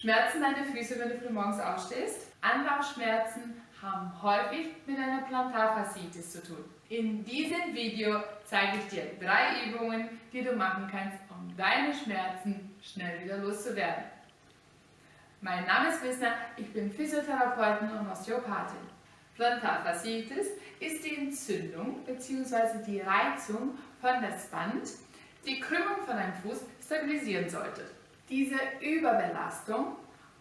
Schmerzen deine Füße, wenn du frühmorgens aufstehst? Anlaufschmerzen haben häufig mit einer Plantarfasziitis zu tun. In diesem Video zeige ich dir 3 Übungen, die du machen kannst, um deine Schmerzen schnell wieder loszuwerden. Mein Name ist Wisner, ich bin Physiotherapeutin und Osteopathin. Plantarfasziitis ist die Entzündung bzw. die Reizung von das Band, die Krümmung von einem Fuß stabilisieren sollte. Diese Überbelastung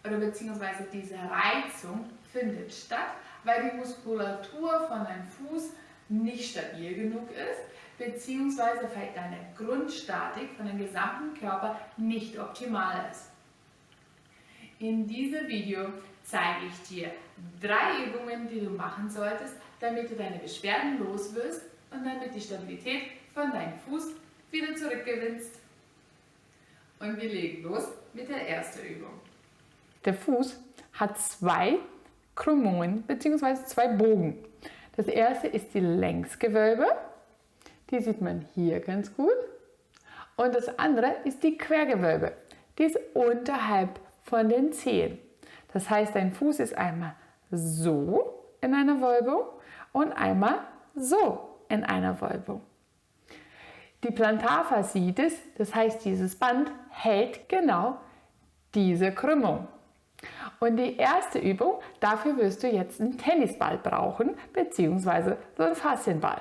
oder beziehungsweise diese Reizung findet statt, weil die Muskulatur von deinem Fuß nicht stabil genug ist, beziehungsweise vielleicht deine Grundstatik von dem gesamten Körper nicht optimal ist. In diesem Video zeige ich dir 3 Übungen, die du machen solltest, damit du deine Beschwerden los wirst und damit die Stabilität von deinem Fuß wieder zurückgewinnst. Und wir legen los mit der ersten Übung. Der Fuß hat 2 Krümmungen bzw. 2 Bogen. Das erste ist die Längsgewölbe, die sieht man hier ganz gut. Und das andere ist die Quergewölbe, die ist unterhalb von den Zehen. Das heißt, dein Fuß ist einmal so in einer Wölbung und einmal so in einer Wölbung. Die Plantarfasziitis, das heißt, dieses Band hält genau diese Krümmung. Und die erste Übung, dafür wirst du jetzt einen Tennisball brauchen, beziehungsweise so einen Faszienball.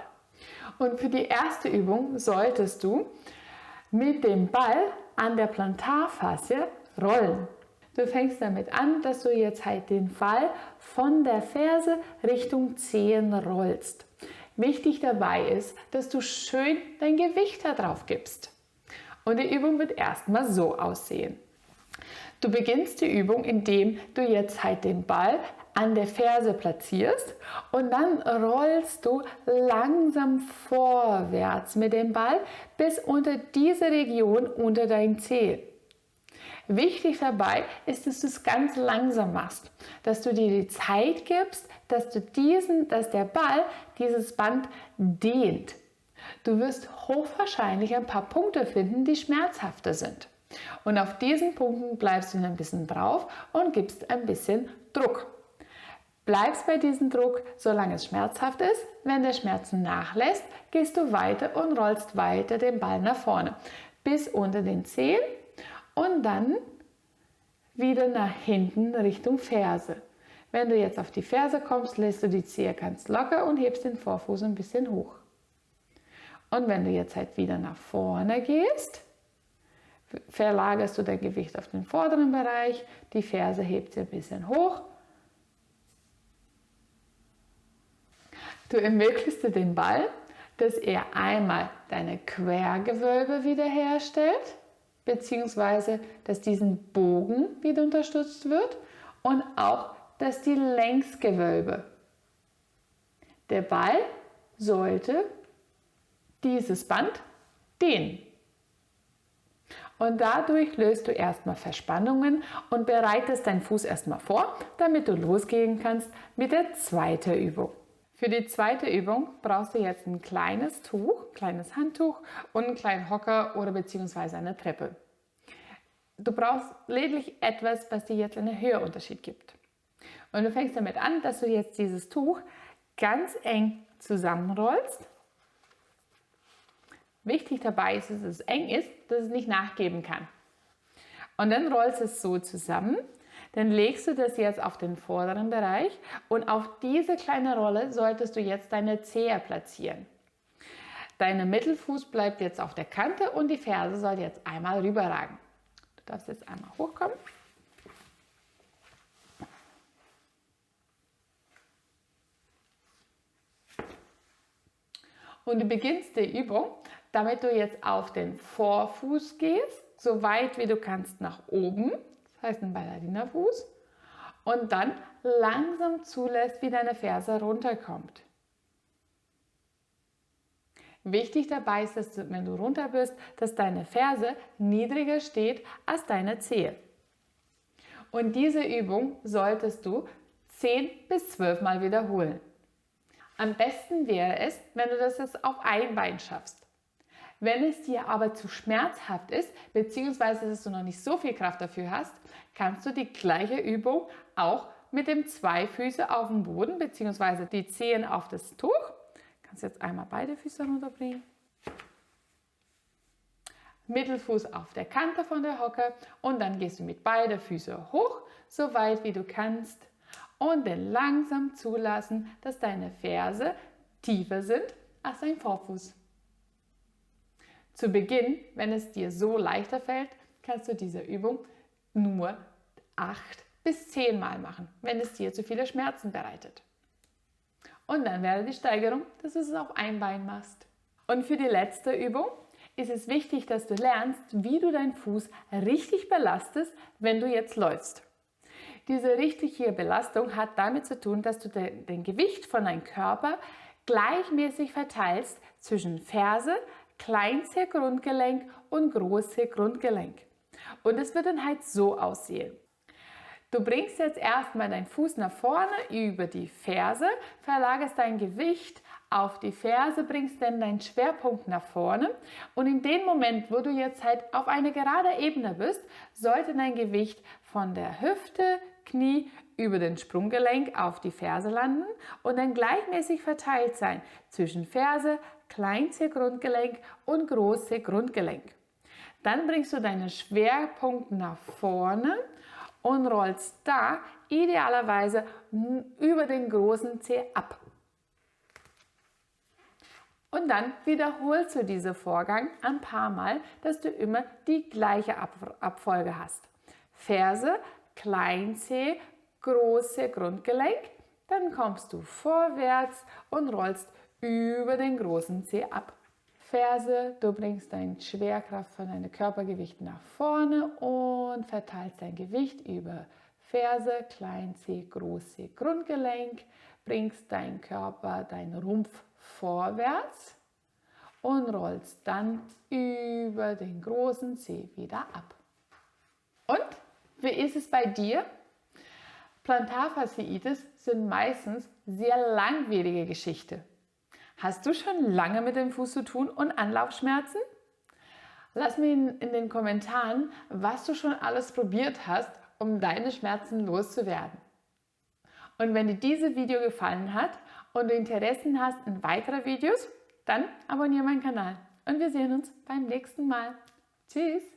Und für die erste Übung solltest du mit dem Ball an der Plantarfaszie rollen. Du fängst damit an, dass du jetzt halt den Ball von der Ferse Richtung Zehen rollst. Wichtig dabei ist, dass du schön dein Gewicht da drauf gibst. Und die Übung wird erstmal so aussehen. Du beginnst die Übung, indem du jetzt halt den Ball an der Ferse platzierst und dann rollst du langsam vorwärts mit dem Ball bis unter diese Region unter deinen Zehen. Wichtig dabei ist, dass du es ganz langsam machst, dass du dir die Zeit gibst, dass der Ball dieses Band dehnt. Du wirst hochwahrscheinlich ein paar Punkte finden, die schmerzhafter sind. Und auf diesen Punkten bleibst du ein bisschen drauf und gibst ein bisschen Druck. Bleibst bei diesem Druck, solange es schmerzhaft ist. Wenn der Schmerz nachlässt, gehst du weiter und rollst weiter den Ball nach vorne bis unter den Zehen und dann wieder nach hinten Richtung Ferse. Wenn du jetzt auf die Ferse kommst, lässt du die Zehe ganz locker und hebst den Vorfuß ein bisschen hoch. Und wenn du jetzt halt wieder nach vorne gehst, verlagerst du dein Gewicht auf den vorderen Bereich, die Ferse hebt sie ein bisschen hoch. Du ermöglichst dir den Ball, dass er einmal deine Quergewölbe wiederherstellt, beziehungsweise dass diesen Bogen wieder unterstützt wird und auch, dass die Längsgewölbe. Der Ball sollte dieses Band dehnen. Und dadurch löst du erstmal Verspannungen und bereitest deinen Fuß erstmal vor, damit du losgehen kannst mit der zweiten Übung. Für die zweite Übung brauchst du jetzt ein kleines Handtuch und einen kleinen Hocker oder beziehungsweise eine Treppe. Du brauchst lediglich etwas, was dir jetzt einen Höheunterschied gibt. Und du fängst damit an, dass du jetzt dieses Tuch ganz eng zusammenrollst. Wichtig dabei ist, dass es eng ist, dass es nicht nachgeben kann. Und dann rollst du es so zusammen. Dann legst du das jetzt auf den vorderen Bereich und auf diese kleine Rolle solltest du jetzt deine Zehe platzieren. Dein Mittelfuß bleibt jetzt auf der Kante und die Ferse soll jetzt einmal rüberragen. Du darfst jetzt einmal hochkommen. Und du beginnst die Übung, damit du jetzt auf den Vorfuß gehst, so weit wie du kannst nach oben. Das heißt ein Ballerinerfuß, und dann langsam zulässt, wie deine Ferse runterkommt. Wichtig dabei ist, dass du, wenn du runter bist, dass deine Ferse niedriger steht als deine Zehe. Und diese Übung solltest du 10 bis 12 Mal wiederholen. Am besten wäre es, wenn du das jetzt auf ein Bein schaffst. Wenn es dir aber zu schmerzhaft ist, beziehungsweise dass du noch nicht so viel Kraft dafür hast, kannst du die gleiche Übung auch mit dem zwei Füße auf dem Boden bzw. die Zehen auf das Tuch. Kannst jetzt einmal beide Füße runterbringen. Mittelfuß auf der Kante von der Hocke und dann gehst du mit beiden Füßen hoch, so weit wie du kannst und dann langsam zulassen, dass deine Ferse tiefer sind als dein Vorfuß. Zu Beginn, wenn es dir so leichter fällt, kannst du diese Übung nur 8 bis 10 Mal machen, wenn es dir zu viele Schmerzen bereitet. Und dann wäre die Steigerung, dass du es auf ein Bein machst. Und für die letzte Übung ist es wichtig, dass du lernst, wie du deinen Fuß richtig belastest, wenn du jetzt läufst. Diese richtige Belastung hat damit zu tun, dass du den Gewicht von deinem Körper gleichmäßig verteilst zwischen Ferse, kleinste Grundgelenk und große Grundgelenk. Und es wird dann halt so aussehen. Du bringst jetzt erstmal deinen Fuß nach vorne über die Ferse, verlagerst dein Gewicht auf die Ferse, bringst dann deinen Schwerpunkt nach vorne und in dem Moment, wo du jetzt halt auf eine gerade Ebene bist, sollte dein Gewicht von der Hüfte, Knie über den Sprunggelenk auf die Ferse landen und dann gleichmäßig verteilt sein zwischen Ferse, kleinste Grundgelenk und große Grundgelenk. Dann bringst du deinen Schwerpunkt nach vorne und rollst da idealerweise über den großen Zeh ab. Und dann wiederholst du diesen Vorgang ein paar Mal, dass du immer die gleiche Abfolge hast. Ferse, Kleinzeh, große Grundgelenk, dann kommst du vorwärts und rollst über den großen Zeh ab. Ferse, du bringst deine Schwerkraft von deinem Körpergewicht nach vorne und verteilst dein Gewicht über Ferse, Kleinzeh, große Grundgelenk, bringst deinen Körper, deinen Rumpf vorwärts und rollst dann über den großen Zeh wieder ab. Und wie ist es bei dir? Plantarfasziitis sind meistens sehr langwierige Geschichten. Hast du schon lange mit dem Fuß zu tun und Anlaufschmerzen? Lass mir in den Kommentaren, was du schon alles probiert hast, um deine Schmerzen loszuwerden. Und wenn dir dieses Video gefallen hat und du Interessen hast in weiteren Videos, dann abonniere meinen Kanal und wir sehen uns beim nächsten Mal. Tschüss!